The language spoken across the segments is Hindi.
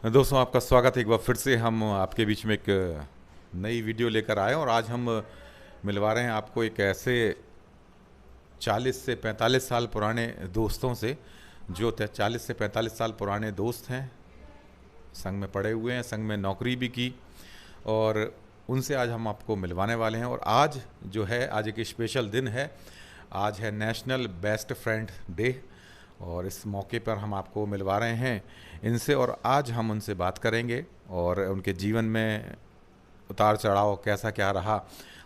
दोस्तों, आपका स्वागत है एक बार फिर से। हम आपके बीच में एक नई वीडियो लेकर आए और आज हम मिलवा रहे हैं आपको एक ऐसे 40 से 45 साल पुराने दोस्तों से, जो 40 से 45 साल पुराने दोस्त हैं, संग में पढ़े हुए हैं, संग में नौकरी भी की, और उनसे आज हम आपको मिलवाने वाले हैं। और आज जो है, आज एक स्पेशल दिन है। आज है नेशनल बेस्ट फ्रेंड डे और इस मौके पर हम आपको मिलवा रहे हैं इनसे, और आज हम उनसे बात करेंगे और उनके जीवन में उतार चढ़ाव कैसा क्या रहा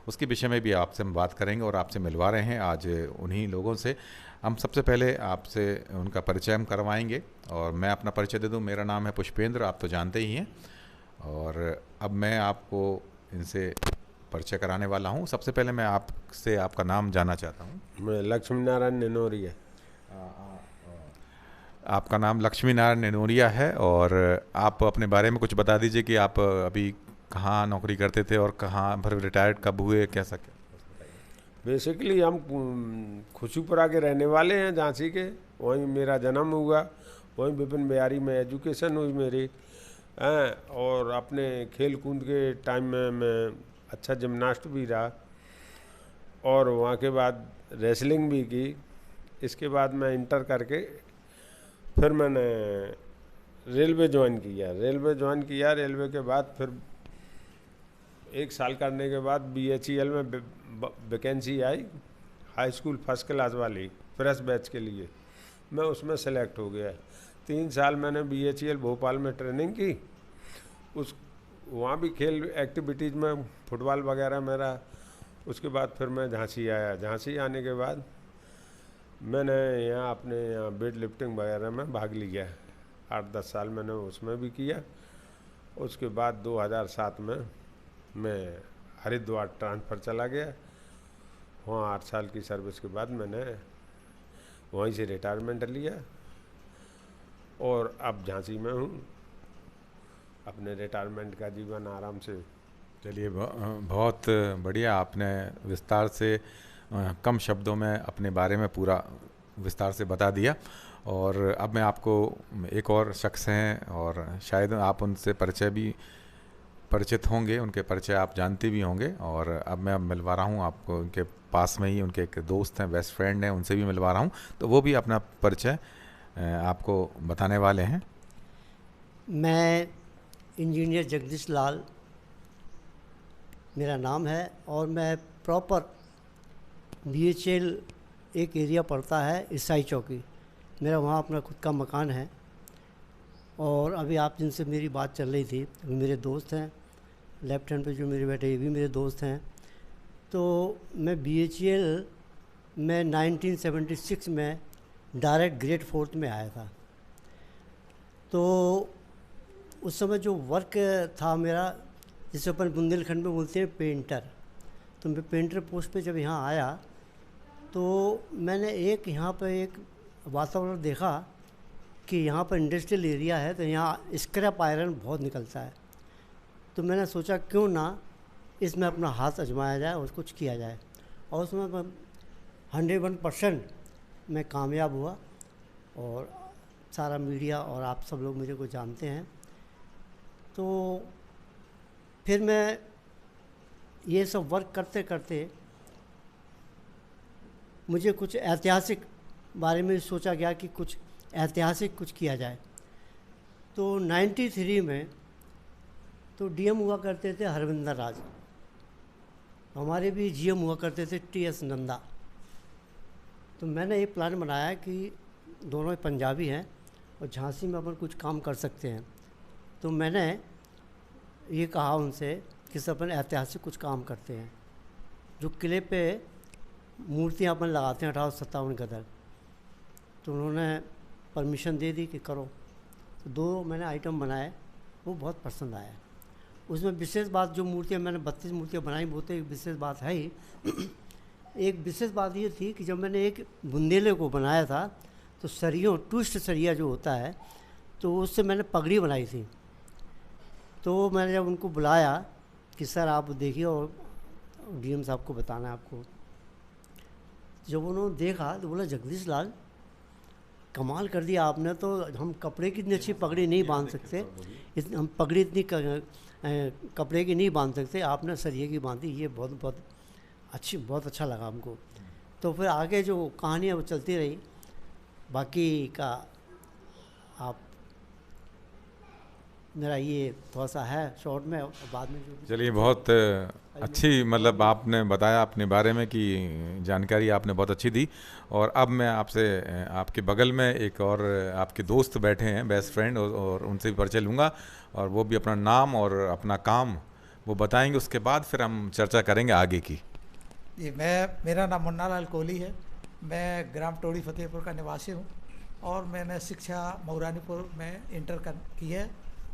उसके विषय में भी आपसे हम बात करेंगे और आपसे मिलवा रहे हैं आज उन्हीं लोगों से। हम सबसे पहले आपसे उनका परिचय हम करवाएंगे और मैं अपना परिचय दे दूं। मेरा नाम है पुष्पेंद्र, आप तो जानते ही हैं, और अब मैं आपको इनसे परिचय कराने वाला हूं। सबसे पहले मैं आपसे आपका नाम जानना चाहता हूं। मैं लक्ष्मी नारायण निनोरिया। आपका नाम लक्ष्मी नारायण निनोरिया है, और आप अपने बारे में कुछ बता दीजिए कि आप अभी कहाँ नौकरी करते थे और कहाँ फिर रिटायर्ड कब हुए, कैसा क्या। बेसिकली हम खुशीपुरा के रहने वाले हैं, झांसी के। वहीं मेरा जन्म हुआ, वहीं विपिन बिहारी में एजुकेशन हुई मेरी। और अपने खेल कूद के टाइम में मैं अच्छा जिमनास्ट भी रहा, और वहाँ के बाद रेसलिंग भी की। इसके बाद मैं इंटर करके फिर मैंने रेलवे ज्वाइन किया। रेलवे के बाद फिर 1 साल करने के बाद BHEL में वैकेंसी आई, हाई स्कूल फर्स्ट क्लास वाली फ्रेश बैच के लिए। मैं उसमें सेलेक्ट हो गया। 3 साल मैंने BHEL भोपाल में ट्रेनिंग की। वहाँ भी खेल एक्टिविटीज़ में फुटबॉल वगैरह मेरा। उसके बाद फिर मैं झांसी आया। झांसी आने के बाद मैंने यहाँ अपने वेट लिफ्टिंग वगैरह में भाग लिया। 8-10 साल मैंने उसमें भी किया। उसके बाद 2007 में मैं हरिद्वार ट्रांसफ़र चला गया। वहाँ 8 साल की सर्विस के बाद मैंने वहीं से रिटायरमेंट लिया, और अब झांसी में हूँ। अपने रिटायरमेंट का जीवन आराम से। चलिए, बहुत बढ़िया। आपने विस्तार से कम शब्दों में अपने बारे में पूरा विस्तार से बता दिया। और अब मैं आपको एक और शख्स हैं, और शायद आप उनसे परिचित होंगे, उनके परिचय आप जानते भी होंगे। और अब मैं मिलवा रहा हूँ आपको उनके पास में ही, उनके एक दोस्त हैं, बेस्ट फ्रेंड हैं, उनसे भी मिलवा रहा हूँ, तो वो भी अपना परिचय आपको बताने वाले हैं। मैं इंजीनियर जगदीश लाल मेरा नाम है, और मैं प्रॉपर BHEL एक एरिया पड़ता है ईसाई चौकी, मेरा वहाँ अपना खुद का मकान है। और अभी आप जिनसे मेरी बात चल रही थी वो मेरे दोस्त हैं। लेफ्ट हैंड पे जो मेरे बैठे ये भी मेरे दोस्त हैं। तो मैं BHEL में 1976 में डायरेक्ट ग्रेड 4th में आया था। तो उस समय जो वर्क था मेरा, जिसे अपन बुंदेलखंड में बोलते हैं पेंटर, तो मैं पेंटर पोस्ट पे जब यहाँ आया तो मैंने यहाँ पर एक वातावरण देखा कि यहाँ पर इंडस्ट्रियल एरिया है, तो यहाँ स्क्रैप आयरन बहुत निकलता है। तो मैंने सोचा क्यों ना इसमें अपना हाथ आजमाया जाए और कुछ किया जाए, और उसमें 101% मैं कामयाब हुआ। और सारा मीडिया और आप सब लोग मुझे को जानते हैं। तो फिर मैं ये सब वर्क करते करते मुझे कुछ ऐतिहासिक बारे में सोचा गया कि कुछ ऐतिहासिक कुछ किया जाए। तो 93 में तो DM हुआ करते थे हरविंदर राज, हमारे भी GM हुआ करते थे TS नंदा। तो मैंने ये प्लान बनाया कि दोनों पंजाबी हैं और झांसी में अपन कुछ काम कर सकते हैं। तो मैंने ये कहा उनसे कि सब अपन ऐतिहासिक कुछ काम करते हैं। जो किले पे मूर्तियाँ अपन लगाते हैं 1857 गदर, तो उन्होंने परमिशन दे दी कि करो। तो 2 मैंने आइटम बनाए, वो बहुत पसंद आया। उसमें विशेष बात, जो मूर्तियाँ मैंने 32 मूर्तियाँ बनाई, वो तो एक विशेष बात है ही। एक विशेष बात ये थी कि जब मैंने एक बुंदेले को बनाया था, तो सरियों ट्विस्ट सरिया जो होता है, तो उससे मैंने पगड़ी बनाई थी। तो मैंने जब उनको बुलाया कि सर आप देखिए और DM साहब को बताना है आपको, जब उन्होंने देखा तो बोला जगदीश लाल कमाल कर दिया आपने, तो हम कपड़े की इतनी अच्छी पगड़ी नहीं बांध सकते, हम पगड़ी इतनी कपड़े की नहीं बांध सकते, आपने सरिये की बांधी, ये बहुत अच्छा लगा हमको। तो फिर आगे जो कहानी है वो चलती रही, बाकी का आप मेरा ये थोड़ा सा है शॉर्ट में, और बाद में जो चलिए, बहुत अच्छी मतलब आपने बताया अपने बारे में कि जानकारी आपने बहुत अच्छी दी। और अब मैं आपसे आपके बगल में एक और आपके दोस्त बैठे हैं, बेस्ट फ्रेंड, और उनसे भी परिचय लूँगा, और वो भी अपना नाम और अपना काम वो बताएंगे। उसके बाद फिर हम चर्चा करेंगे आगे की। जी, मेरा नाम मुन्ना लाल कोहली है। मैं ग्राम टोड़ी फतेहपुर का निवासी हूँ और मैंने शिक्षा मऊरानीपुर में इंटर की है।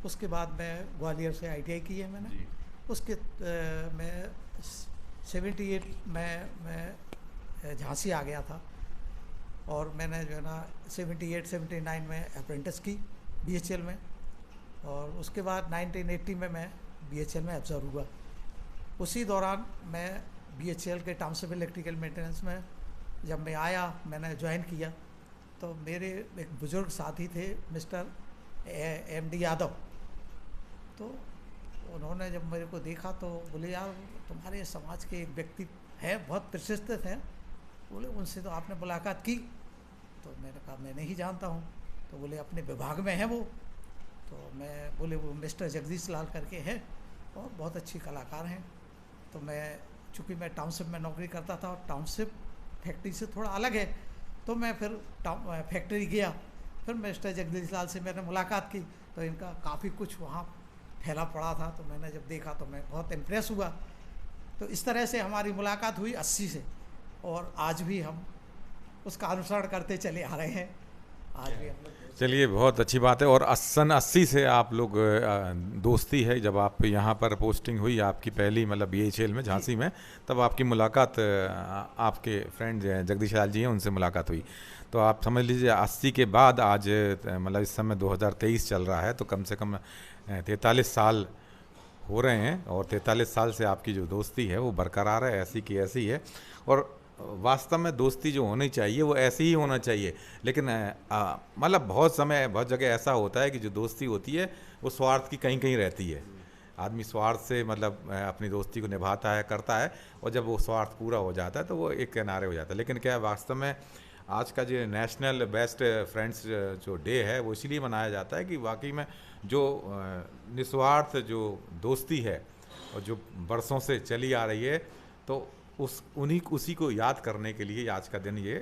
उसके बाद मैं ग्वालियर से ITI की है मैंने। उसके मैं 78 में मैं झांसी आ गया था और मैंने जो है ना 78-79 में अप्रेंटिस की BHL में, और उसके बाद 1980 में मैं BHL में ऑब्जर्व हुआ। उसी दौरान मैं BHL के टाउनशिप इलेक्ट्रिकल मेंटेनेंस में जब मैं आया, मैंने ज्वाइन किया, तो मेरे एक बुजुर्ग साथी थे मिस्टर MD यादव। तो उन्होंने जब मेरे को देखा तो बोले, यार तुम्हारे समाज के एक व्यक्ति हैं, बहुत प्रतिष्ठित हैं, बोले उनसे तो आपने मुलाकात की? तो मैंने कहा मैं नहीं जानता हूँ। तो बोले अपने विभाग में हैं वो। तो मैं बोले वो मिस्टर जगदीश लाल करके हैं और बहुत अच्छी कलाकार हैं। तो मैं चूँकि मैं टाउनशिप में नौकरी करता था और टाउनशिप फैक्ट्री से थोड़ा अलग है, तो मैं फिर फैक्ट्री गया। फिर मिस्टर जगदीश लाल से मैंने मुलाकात की तो इनका काफ़ी कुछ वहाँ फैला पड़ा था। तो मैंने जब देखा तो मैं बहुत इम्प्रेस हुआ। तो इस तरह से हमारी मुलाकात हुई 80 से, और आज भी हम उसका अनुसरण करते चले आ रहे हैं। आज भी हम लोग। चलिए, बहुत अच्छी बात है। और 80 से आप लोग दोस्ती है। जब आप यहाँ पर पोस्टिंग हुई आपकी पहली, मतलब BHL में झांसी में, तब आपकी मुलाकात आपके फ्रेंड जगदीश लाल जी हैं, उनसे मुलाकात हुई। तो आप समझ लीजिए 80 के बाद आज मतलब इस समय 2023 चल रहा है, तो कम से कम 43 साल हो रहे हैं। और 43 साल से आपकी जो दोस्ती है वो बरकरार है, ऐसी की ऐसी है। और वास्तव में दोस्ती जो होनी चाहिए वो ऐसी ही होना चाहिए। लेकिन मतलब बहुत समय बहुत जगह ऐसा होता है कि जो दोस्ती होती है वो स्वार्थ की कहीं कहीं रहती है। आदमी स्वार्थ से मतलब अपनी दोस्ती को निभाता है, करता है, और जब वो स्वार्थ पूरा हो जाता है तो वो एक किनारे हो जाता है। लेकिन क्या वास्तव में आज का जो नेशनल बेस्ट फ्रेंड्स जो डे है वो इसलिए मनाया जाता है कि वाकई में जो निस्वार्थ जो दोस्ती है और जो बरसों से चली आ रही है, तो उसी को याद करने के लिए आज का दिन ये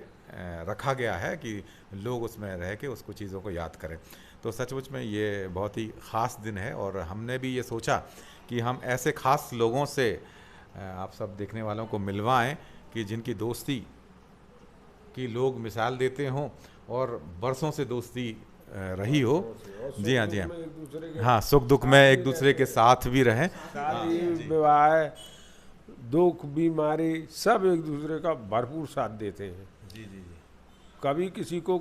रखा गया है कि लोग उसमें रह के उसको चीज़ों को याद करें। तो सचमुच में ये बहुत ही ख़ास दिन है। और हमने भी ये सोचा कि हम ऐसे ख़ास लोगों से आप सब देखने वालों को मिलवाएं कि जिनकी दोस्ती की लोग मिसाल देते हों और बरसों से दोस्ती रही हो। जी हाँ, जी हाँ, हाँ, सुख दुख में एक दूसरे के साथ भी रहें। शादी विवाह, दुख, बीमारी, सब एक दूसरे का भरपूर साथ देते हैं। जी जी जी। कभी किसी को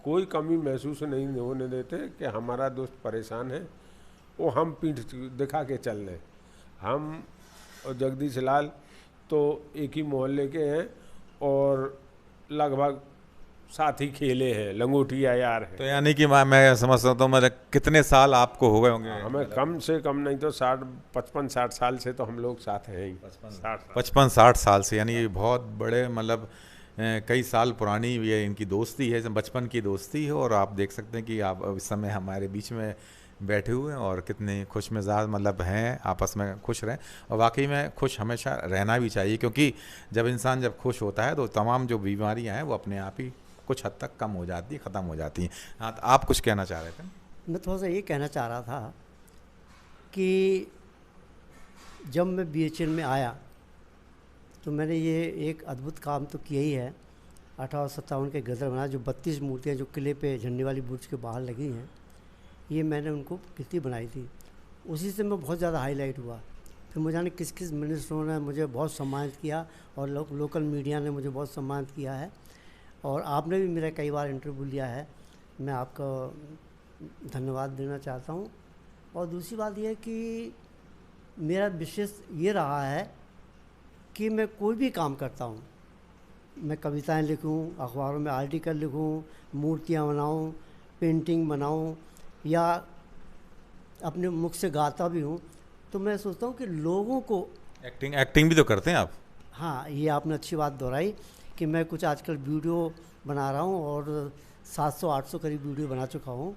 कोई कमी महसूस नहीं होने देते कि हमारा दोस्त परेशान है, वो हम पीठ दिखा के चल रहे। हम और जगदीश लाल तो एक ही मोहल्ले के हैं और लगभग साथ ही खेले हैं, लंगोटिया यार है। तो यानी कि मैं समझ सकता हूँ, मतलब कितने साल आपको हो गए होंगे? हमें कम से कम नहीं तो 55-60 साल से तो हम लोग साथ हैं ही। 55-60 साल से, यानी ये बहुत बड़े मतलब कई साल पुरानी ये इनकी दोस्ती है, बचपन की दोस्ती है। और आप देख सकते हैं कि आप इस समय हमारे बीच में बैठे हुए हैं और कितने खुश मिजाज मतलब हैं, आपस में खुश रहें। और वाकई में खुश हमेशा रहना भी चाहिए, क्योंकि जब इंसान जब खुश होता है तो तमाम जो बीमारियां हैं वो अपने आप ही कुछ हद तक कम हो जाती, ख़त्म हो जाती हैं। हाँ, तो आप कुछ कहना चाह रहे थे? मैं थोड़ा सा ये कहना चाह रहा था कि जब मैं BHL में आया तो मैंने ये एक अद्भुत काम तो किया ही है। 1857 के गदर बनाया, जो 32 मूर्तियाँ जो किले पे झंडे वाली बुर्ज के बाहर लगी हैं, ये मैंने उनको कितनी बनाई थी। उसी से मैं बहुत ज़्यादा हाईलाइट हुआ। फिर मुझे जाने किस किस मिनिस्टरों ने मुझे बहुत सम्मानित किया और लोकल मीडिया ने मुझे बहुत सम्मानित किया है। और आपने भी मेरा कई बार इंटरव्यू लिया है, मैं आपका धन्यवाद देना चाहता हूँ। और दूसरी बात यह है कि मेरा विशेष ये रहा है कि मैं कोई भी काम करता हूँ, मैं कविताएं लिखूँ, अखबारों में आर्टिकल लिखूँ, मूर्तियाँ बनाऊँ, पेंटिंग बनाऊँ, या अपने मुख से गाता भी हूँ, तो मैं सोचता हूँ कि लोगों को एक्टिंग भी तो करते हैं आप। हाँ, ये आपने अच्छी बात दोहराई कि मैं कुछ आजकल वीडियो बना रहा हूँ और 700-800 करीब वीडियो बना चुका हूँ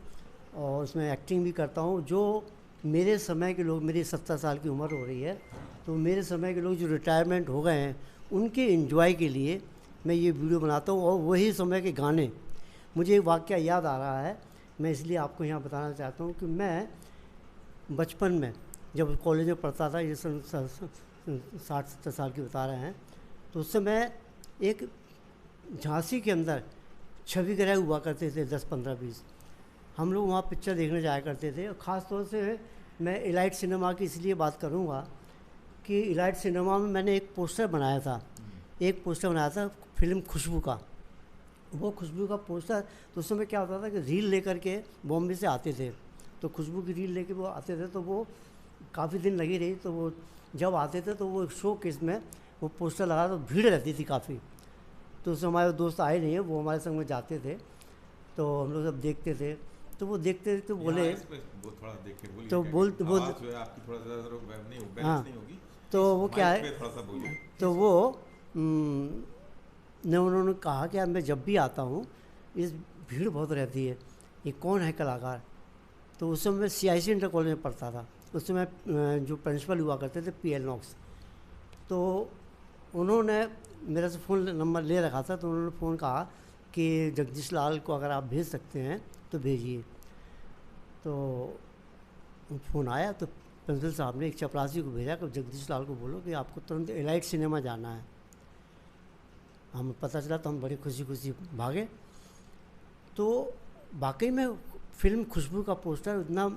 और उसमें एक्टिंग भी करता हूँ। जो मेरे समय के लोग, मेरी 70 साल की उम्र हो रही है, तो मेरे समय के लोग जो रिटायरमेंट हो गए हैं उनके एंजॉय के लिए मैं ये वीडियो बनाता हूँ। और वही समय के गाने, मुझे एक वाक़या याद आ रहा है, मैं इसलिए आपको यहाँ बताना चाहता हूँ कि मैं बचपन में जब कॉलेज में पढ़ता था, ये 60-70 साल की बता रहे हैं, तो उस समय एक झांसी के अंदर छवि ग्रह हुआ करते थे 10-15-20। हम लोग वहाँ पिक्चर देखने जाया करते थे। और ख़ास तौर से मैं इलाइट सिनेमा की इसलिए बात करूँगा कि इलाइट सिनेमा में मैंने एक पोस्टर बनाया था, फिल्म खुशबू का। वो खुशबू का पोस्टर, तो उस समय क्या होता था कि रील लेकर के बॉम्बे से आते थे, तो खुशबू की रील लेके वो आते थे, तो वो काफ़ी दिन लगी रही। तो वो जब आते थे तो वो शो केस में वो पोस्टर लगा, तो भीड़ रहती थी काफ़ी। तो उस समय हमारे दोस्त आए नहीं है, वो हमारे संग में जाते थे, तो हम लोग सब देखते थे। तो वो देखते थे तो बोले, वो थोड़ा देख के बोलिए, तो बोल आवाज़ जो है आपकी थोड़ा सा नहीं बैलेंस हाँ, नहीं होगी, तो वो क्या माइक है, पे थोड़ा सा बोलिए। तो वो ने उन्होंने कहा कि यार मैं जब भी आता हूँ इस भीड़ बहुत रहती है, ये कौन है कलाकार। तो उस समय मैं CIC इंटर कॉलेज में पढ़ता था, उस समय जो प्रिंसिपल हुआ करते थे PL नॉक्स। तो उन्होंने मेरे से फ़ोन नंबर ले रखा था, तो उन्होंने फ़ोन कहा कि जगदीश लाल को अगर आप भेज सकते हैं तो भेजिए। तो फ़ोन आया तो प्रिंसिपल साहब ने एक चपरासी को भेजा कि जगदीश लाल को बोलो कि आपको तुरंत इलाइट सिनेमा जाना है। हमें पता चला तो हम बड़ी खुशी खुशी भागे। तो वाकई में फिल्म खुशबू का पोस्टर इतना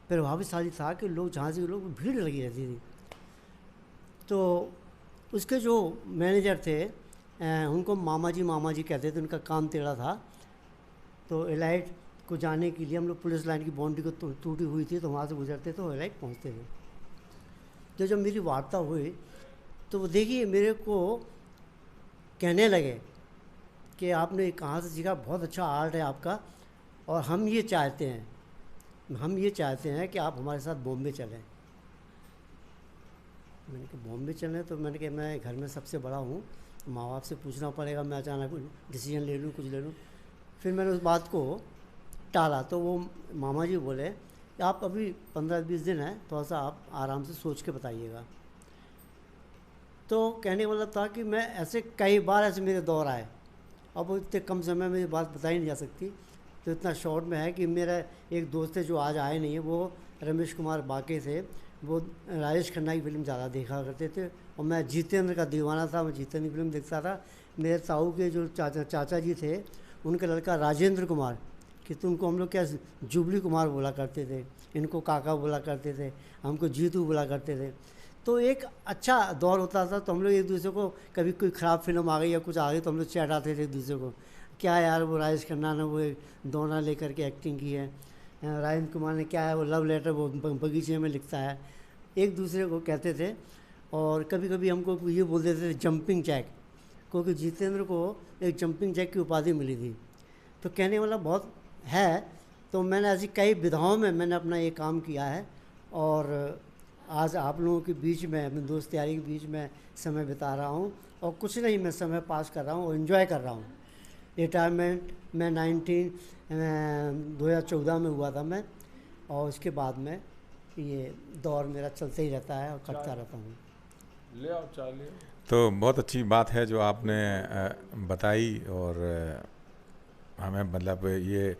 प्रभावशाली था कि लोग, जहाँ से लोग, भीड़ लगी रहती थी। तो उसके जो मैनेजर थे उनको मामा जी कहते थे, उनका काम टेढ़ा था। तो एलाइट को जाने के लिए हम लोग पुलिस लाइन की बाउंड्री को टूटी हुई थी, तो वहाँ से गुजरते तो एलाइट पहुँचते थे। तो जब मेरी वार्ता हुई तो वो देखिए मेरे को कहने लगे कि आपने कहाँ से सीखा, बहुत अच्छा आर्ट है आपका, और हम ये चाहते हैं कि आप हमारे साथ बॉम्बे चलें। मैंने कहा बॉम्बे चलें? तो मैंने कहा मैं घर में सबसे बड़ा हूँ, माँ बाप से पूछना पड़ेगा, मैं अचानक डिसीजन ले लूँ, कुछ ले लूँ। फिर मैंने उस बात को टाला। तो वो मामा जी बोले कि आप अभी 15-20 दिन हैं, थोड़ा सा आप आराम से सोच के बताइएगा। तो कहने वाला था कि मैं ऐसे कई बार ऐसे मेरे दौर आए, अब इतने कम समय में ये बात बताई नहीं जा सकती, तो इतना शॉर्ट में है कि मेरा एक दोस्त है जो आज आए नहीं है, वो रमेश कुमार बाके थे, वो राजेश खन्ना की फिल्म ज़्यादा देखा करते थे और मैं जितेंद्र का दीवाना था, मैं जितेंद्र की फिल्म देखता था। मेरे ताऊ के जो चाचा जी थे, उनका लड़का राजेंद्र कुमार, कि तुमको हम लोग क्या जुबली कुमार बोला करते थे, इनको काका बोला करते थे, हमको जीतू बोला करते थे। तो एक अच्छा दौर होता था। तो हम लोग एक दूसरे को, कभी कोई ख़राब फिल्म आ गई या कुछ आ गई तो हम लोग चढ़ाते थे एक दूसरे को, क्या यार वो राजेश खन्ना ने वो दोना लेकर के एक्टिंग की है, राजेंद्र कुमार ने क्या है वो लव लेटर वो बगीचे में लिखता है, एक दूसरे को कहते थे। और कभी कभी हमको ये बोल देते थे जंपिंग जैक, क्योंकि जितेंद्र को एक जंपिंग जैक की उपाधि मिली थी। तो कहने वाला बहुत है। तो मैंने ऐसी कई विधाओं में मैंने अपना ये काम किया है और आज आप लोगों के बीच में, अपने दोस्त यारी के बीच में समय बिता रहा हूँ और कुछ नहीं, मैं समय पास कर रहा हूँ और इन्जॉय कर रहा हूँ। रिटायरमेंट मैं 2014 में हुआ था मैं, और उसके बाद में ये दौर मेरा चलते ही रहता है और करता रहता हूँ। ले आओ चाय ले आओ। तो बहुत अच्छी बात है जो आपने बताई, और हमें मतलब ये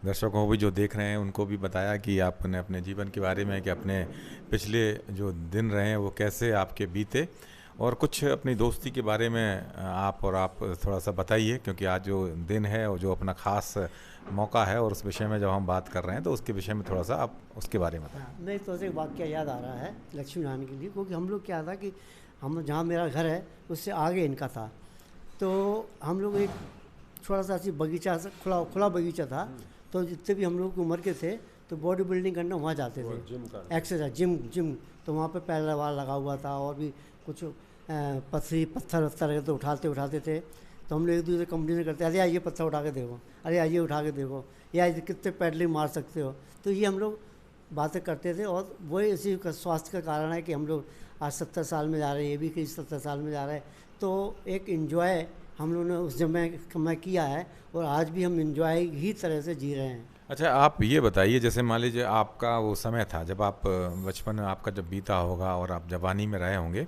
दर्शकों को भी जो देख रहे हैं उनको भी बताया कि आपने अपने जीवन के बारे में, कि अपने पिछले जो दिन रहे हैं वो कैसे आपके बीते, और कुछ अपनी दोस्ती के बारे में आप थोड़ा सा बताइए, क्योंकि आज जो दिन है और जो अपना ख़ास मौका है और उस विषय में जब हम बात कर रहे हैं तो उसके विषय में थोड़ा सा आप उसके बारे में बताएं। नहीं तो एक वाक्य याद आ रहा है लक्ष्मी नारायण के लिए, क्योंकि हम लोग क्या था कि हम जहाँ मेरा घर है उससे आगे इनका था, तो हम लोग एक थोड़ा सा ऐसी बगीचा, खुला बगीचा था। तो जितने भी हम लोग की उम्र के थे तो बॉडी बिल्डिंग करने वहाँ जाते थे, एक्सरसाइज जिम। तो वहाँ पे पैरवार लगा हुआ था और भी कुछ पत्थर तो उठाते थे। तो हम लोग एक दूसरे कंपनी करते, अरे आइए पत्थर उठा के देखो, अरे आइए उठा के देखो, या कितने पैडलिंग मार सकते हो। तो ये हम लोग बातें करते थे। और वही इसी का स्वास्थ्य का कारण है कि हम लोग आज 70 साल में जा रहे हैं, ये भी कि 70 साल में जा रहे हैं। तो एक इन्जॉय हम लोगों ने उस समय किया है और आज भी हम इन्जॉय ही तरह से जी रहे हैं। अच्छा, आप ये बताइए, जैसे मान लीजिए आपका वो समय था जब आप बचपन में आपका जब बीता होगा और आप जवानी में रहे होंगे,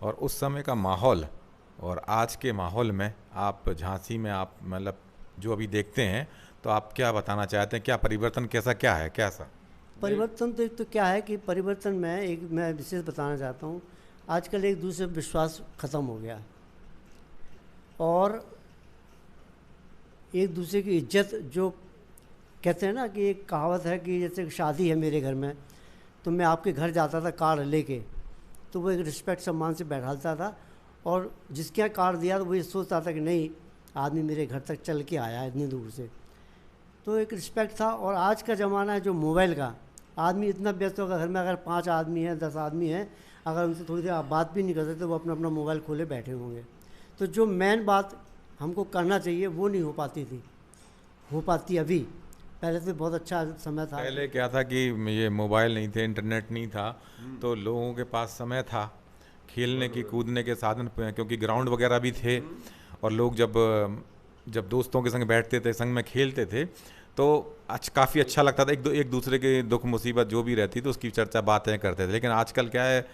और उस समय का माहौल और आज के माहौल में आप झांसी में आप मतलब जो अभी देखते हैं, तो आप क्या बताना चाहते हैं, क्या परिवर्तन कैसा क्या है कैसा? परिवर्तन तो एक तो क्या है कि परिवर्तन में मैं विशेष बताना चाहता हूँ, आजकल एक दूसरे पर विश्वास ख़त्म हो गया और एक दूसरे की इज्जत, जो कहते हैं ना कि एक कहावत है कि जैसे शादी है मेरे घर में, तो मैं आपके घर जाता था कार्ड लेके, तो वो एक रिस्पेक्ट सम्मान से बैठाता था और जिसके यहाँ कार्ड दिया तो वो ये सोचता था कि नहीं, आदमी मेरे घर तक चल के आया है इतनी दूर से, तो एक रिस्पेक्ट था। और आज का ज़माना है जो मोबाइल का, आदमी इतना व्यस्त होगा, घर में अगर 5 आदमी हैं 10 आदमी हैं, अगर उनसे थोड़ी देर आप बात भी नहीं करते तो वो अपना अपना मोबाइल खोले बैठे होंगे। तो जो मेन बात हमको करना चाहिए वो नहीं हो पाती थी, हो पाती अभी। पहले तो बहुत अच्छा समय था। पहले क्या था कि ये मोबाइल नहीं थे, इंटरनेट नहीं था, तो लोगों के पास समय था खेलने की, कूदने के साधन, क्योंकि ग्राउंड वगैरह भी थे, और लोग जब दोस्तों के संग बैठते थे, संग में खेलते थे, तो काफ़ी अच्छा लगता था। एक दूसरे के दुख मुसीबत जो भी रहती तो उसकी चर्चा बातें करते थे। लेकिन आजकल क्या है,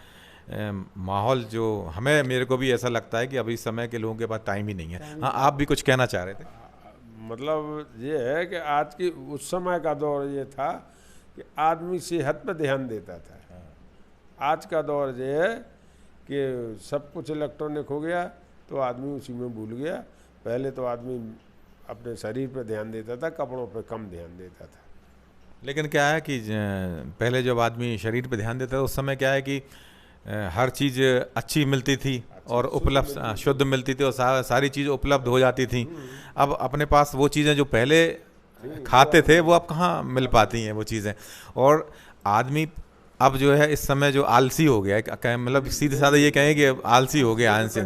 माहौल जो मेरे को भी ऐसा लगता है कि अभी समय के लोगों के पास टाइम ही नहीं है। हाँ, आप भी कुछ कहना चाह रहे थे? मतलब ये है कि आज की उस समय का दौर ये था कि आदमी सेहत पर ध्यान देता था। आज का दौर ये है कि सब कुछ इलेक्ट्रॉनिक हो गया तो आदमी उसी में भूल गया। पहले तो आदमी अपने शरीर पर ध्यान देता था, कपड़ों पर कम ध्यान देता था। लेकिन क्या है कि पहले जब आदमी शरीर पे ध्यान देता था उस समय क्या है कि हर चीज़ अच्छी मिलती थी और उपलब्ध शुद्ध मिलती थी और सारी चीज़ उपलब्ध हो जाती थी। अब अपने पास वो चीज़ें जो पहले खाते थे वो अब कहाँ मिल पाती हैं वो चीज़ें। और आदमी अब जो है इस समय जो आलसी हो गया है, मतलब सीधे साधे ये कहें कि आलसी हो गया आलसी।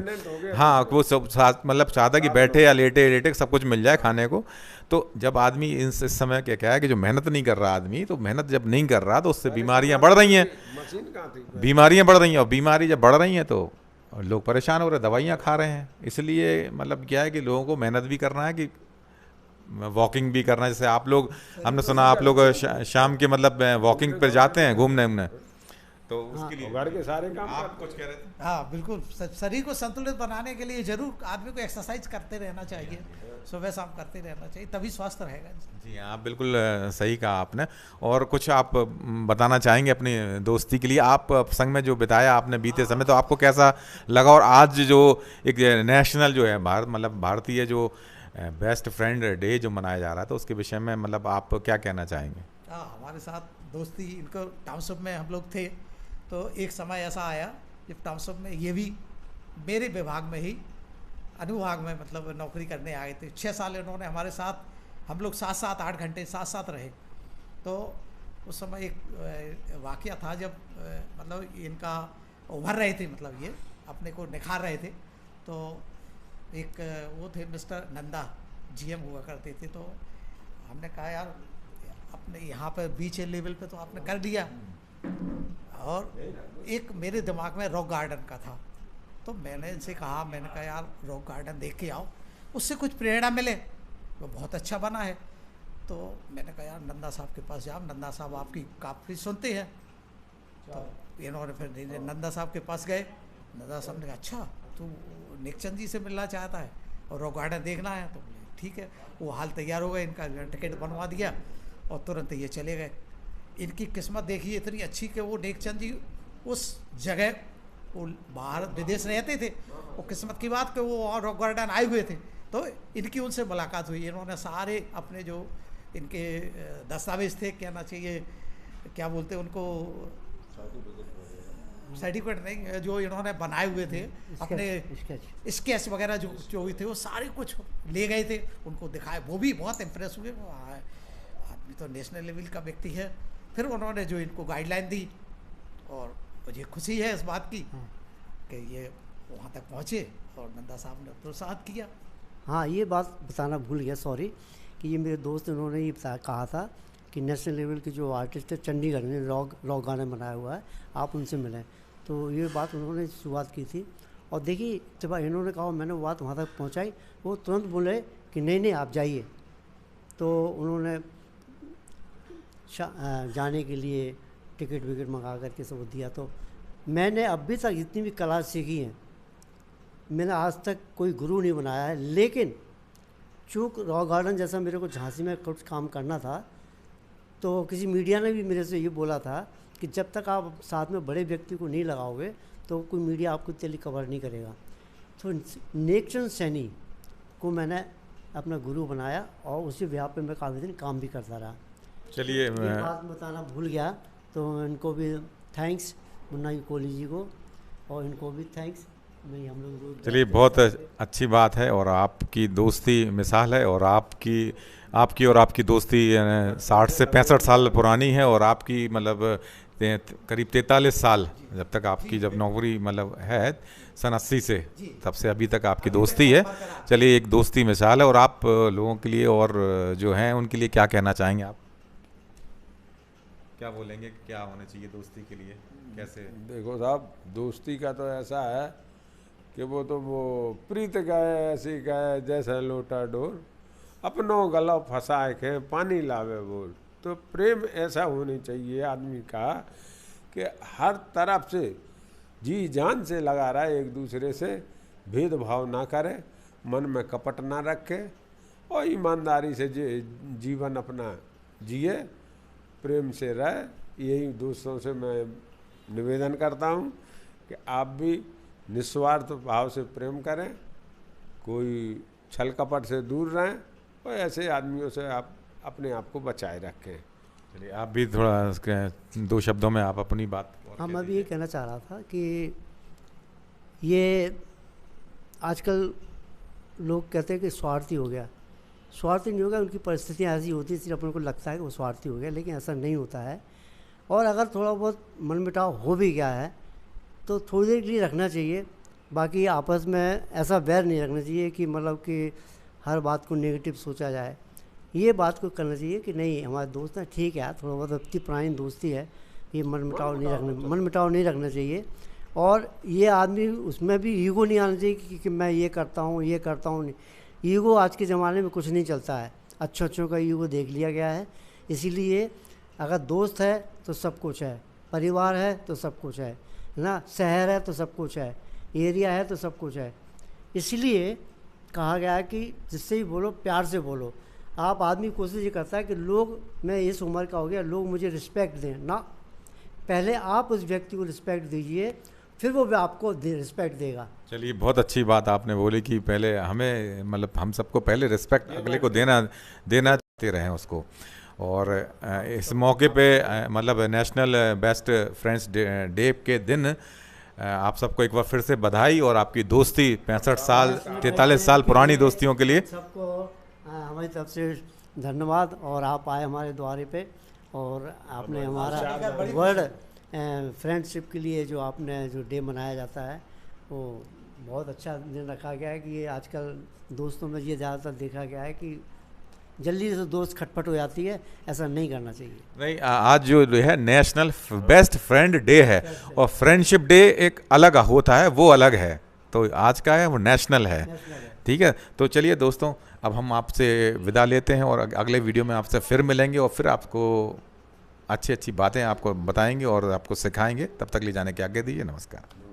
हाँ, वो सब मतलब चाहता कि बैठे या लेटे सब कुछ मिल जाए खाने को। तो जब आदमी इस समय क्या है कि जो मेहनत नहीं कर रहा आदमी, तो मेहनत जब नहीं कर रहा तो उससे बीमारियां बढ़ रही हैं, बीमारियां बढ़ रही हैं, और बीमारी जब बढ़ रही हैं तो लोग परेशान हो रहे हैं, दवाइयाँ खा रहे हैं। इसलिए मतलब क्या है कि लोगों को मेहनत भी करना है, कि वॉकिंग भी करना है। जैसे आप लोग, हमने सुना आप लोग शाम के मतलब वॉकिंग पर जाते हैं घूमने, तो उसके लिए घर के सारे काम आप कुछ कह रहे थे? हाँ बिल्कुल, शरीर को संतुलित बनाने के लिए जरूर आदमी को एक्सरसाइज करते रहना चाहिए, सुबह शाम करते रहना चाहिए, तभी स्वस्थ रहेगा। जी हाँ, बिल्कुल सही कहा आपने। और कुछ आप बताना चाहेंगे अपनी दोस्ती के लिए? आप संग में जो बिताया आपने बीते समय, तो आपको कैसा लगा? और आज जो एक नेशनल जो है मतलब भारतीय जो बेस्ट फ्रेंड डे जो मनाया जा रहा है, तो उसके विषय में मतलब आप क्या कहना चाहेंगे? हाँ, हमारे साथ दोस्ती, इनको टाउनशिप में हम लोग थे, तो एक समय ऐसा आया जब टाउनशिप में ये भी मेरे विभाग में ही अनुभाग में मतलब नौकरी करने आए थे। 6 साल इन्होंने हमारे साथ, हम लोग 7-7 8 घंटे साथ रहे। तो उस समय एक वाक़या था जब मतलब इनका उभर रहे थे, मतलब ये अपने को निखार रहे थे। तो एक वो थे मिस्टर नंदा, जीएम हुआ करते थे। तो हमने कहा यार अपने यहाँ पर बीच लेवल पे तो आपने कर दिया, और एक मेरे दिमाग में रॉक गार्डन का था। तो मैंने इनसे कहा, मैंने कहा यार रॉक गार्डन देख के आओ, उससे कुछ प्रेरणा मिले, वो बहुत अच्छा बना है। तो मैंने कहा यार नंदा साहब के पास जाओ, नंदा साहब आपकी काफ़ी सुनते हैं। तो इन्होंने फिर नंदा साहब के पास गए। नंदा साहब ने कहा अच्छा तू नेकचंद जी से मिलना चाहता है और रॉक गार्डन देखना है? तो ठीक है, वो हाल तैयार हो गए, इनका टिकट बनवा दिया और तुरंत ये चले गए। इनकी किस्मत देखिए इतनी अच्छी कि वो नेकचंद जी उस जगह, वो बाहर विदेश रहते थे, वो किस्मत की बात कि वो रॉक गार्डन आए हुए थे। तो इनकी उनसे मुलाकात हुई। इन्होंने सारे अपने जो इनके दस्तावेज थे, कहना चाहिए क्या बोलते उनको, सर्टिफिकेट नहीं, जो इन्होंने बनाए हुए थे अपने स्केच वगैरह जो हुए थे, वो सारे कुछ ले गए थे, उनको दिखाए। वो भी बहुत इम्प्रेस हुए, आदमी तो नेशनल लेवल का व्यक्ति है। फिर उन्होंने जो इनको गाइडलाइन दी, और मुझे खुशी है इस बात की कि ये वहाँ तक पहुँचे और नंदा साहब ने प्रोत्साहित किया। हाँ, ये बात बताना भूल गया, सॉरी, कि ये मेरे दोस्त उन्होंने ये कहा था कि नेशनल लेवल के जो आर्टिस्ट है चंडीगढ़ में रॉक गार्डन बनाया हुआ है, आप उनसे मिलें। तो ये बात उन्होंने शुरुआत की थी। और देखिए जब इन्होंने कहा, मैंने वो बात वहाँ तक पहुँचाई, वो तुरंत बोले कि नहीं आप जाइए। तो उन्होंने जाने के लिए टिकट विकेट मंगा करके सब दिया। तो मैंने अभी तक जितनी भी कला सीखी हैं, मैंने आज तक कोई गुरु नहीं बनाया है। लेकिन चूँकि रॉक गार्डन जैसा मेरे को झांसी में कुछ काम करना था, तो किसी मीडिया ने भी मेरे से ये बोला था कि जब तक आप साथ में बड़े व्यक्ति को नहीं लगाओगे तो कोई मीडिया आपको तेली कवर नहीं करेगा। तो नेकचंद सैनी को मैंने अपना गुरु बनाया और उसी ब्याह पे मैं काफ़ी दिन काम भी करता रहा। चलिए, मैं बात बताना भूल गया, तो इनको भी थैंक्स, मुन्ना कोहली जी को, और इनको भी थैंक्स। नहीं, हम लोग चलिए, बहुत अच्छी बात है और आपकी दोस्ती मिसाल है। और आपकी और आपकी दोस्ती 60 से 65 साल पुरानी है। और आपकी मतलब करीब 43 साल जब तक आपकी जब नौकरी मतलब है सन 80 से तब से अभी तक आपकी दोस्ती है। चलिए, एक दोस्ती मिसाल है। और आप लोगों के लिए और जो हैं उनके लिए क्या कहना चाहेंगे? आप क्या बोलेंगे, क्या होना चाहिए दोस्ती के लिए, कैसे? देखो साहब, दोस्ती का तो ऐसा है कि वो प्रीत गए ऐसी गए जैसे लोटा डोर, अपनों गला फंसाए के पानी लावे बोल। तो प्रेम ऐसा होनी चाहिए आदमी का कि हर तरफ से जी जान से लगा रहा है, एक दूसरे से भेदभाव ना करे, मन में कपट ना रखे और ईमानदारी से जीवन अपना जिए, प्रेम से रहे। यही दोस्तों से मैं निवेदन करता हूँ कि आप भी निस्वार्थ भाव से प्रेम करें, कोई छल कपट से दूर रहें और ऐसे आदमियों से आप अपने आप को बचाए रखें। चलिए, आप भी थोड़ा 2 शब्दों में आप अपनी बात। हाँ, मैं भी ये कहना चाह रहा था कि ये आजकल लोग कहते हैं कि स्वार्थी हो गया। स्वार्थी नहीं होगा, उनकी परिस्थितियाँ ऐसी होती है इसलिए अपन को लगता है कि वो स्वार्थी हो गया, लेकिन ऐसा नहीं होता है। और अगर थोड़ा बहुत मनमुटाव हो भी गया है तो थोड़ी देर के लिए रखना चाहिए, बाकी आपस में ऐसा वैर नहीं रखना चाहिए कि मतलब कि हर बात को नेगेटिव सोचा जाए। ये बात को करना चाहिए कि नहीं, हमारे दोस्त हैं, ठीक है, थोड़ा बहुत इतनी पुरानी दोस्ती है, ये मनमुटाव नहीं रखना चाहिए। और ये आदमी उसमें भी ईगो नहीं आना चाहिए कि मैं ये करता हूँ। ईगो आज के ज़माने में कुछ नहीं चलता है, अच्छों का ईगो देख लिया गया है। इसीलिए अगर दोस्त है तो सब कुछ है, परिवार है तो सब कुछ है ना, शहर है तो सब कुछ है, एरिया है तो सब कुछ है। इसलिए कहा गया है कि जिससे भी बोलो प्यार से बोलो। आप आदमी कोशिश ये करता है कि लोग, मैं इस उम्र का हो गया, लोग मुझे रिस्पेक्ट दें ना, पहले आप उस व्यक्ति को रिस्पेक्ट दीजिए, फिर वो भी आपको रिस्पेक्ट देगा। चलिए, बहुत अच्छी बात आपने बोली कि पहले हमें मतलब हम सबको पहले रिस्पेक्ट अगले को देना चाहते रहें उसको। और इस मौके पे मतलब नेशनल बेस्ट फ्रेंड्स डे के दिन आप सबको एक बार फिर से बधाई और आपकी दोस्ती 65 साल 43 साल पुरानी दोस्तियों के लिए सबको हमारी तरफ से धन्यवाद। और आप आए हमारे द्वारे पे और आपने हमारा वर्ल्ड फ्रेंडशिप के लिए जो आपने जो डे मनाया जाता है वो बहुत अच्छा दिन रखा गया है। कि ये आजकल दोस्तों में ये ज़्यादातर देखा गया है कि जल्दी से दोस्त खटपट हो जाती है, ऐसा नहीं करना चाहिए। नहीं, आज जो है नेशनल बेस्ट फ्रेंड डे है और फ्रेंडशिप डे एक अलग होता है, वो अलग है। तो आज का है वो नेशनल है, ठीक है। तो चलिए दोस्तों, अब हम आपसे विदा लेते हैं और अगले वीडियो में आपसे फिर मिलेंगे और फिर आपको अच्छी बातें आपको बताएंगे और आपको सिखाएंगे। तब तक ले जाने की आज्ञा दीजिए। नमस्कार।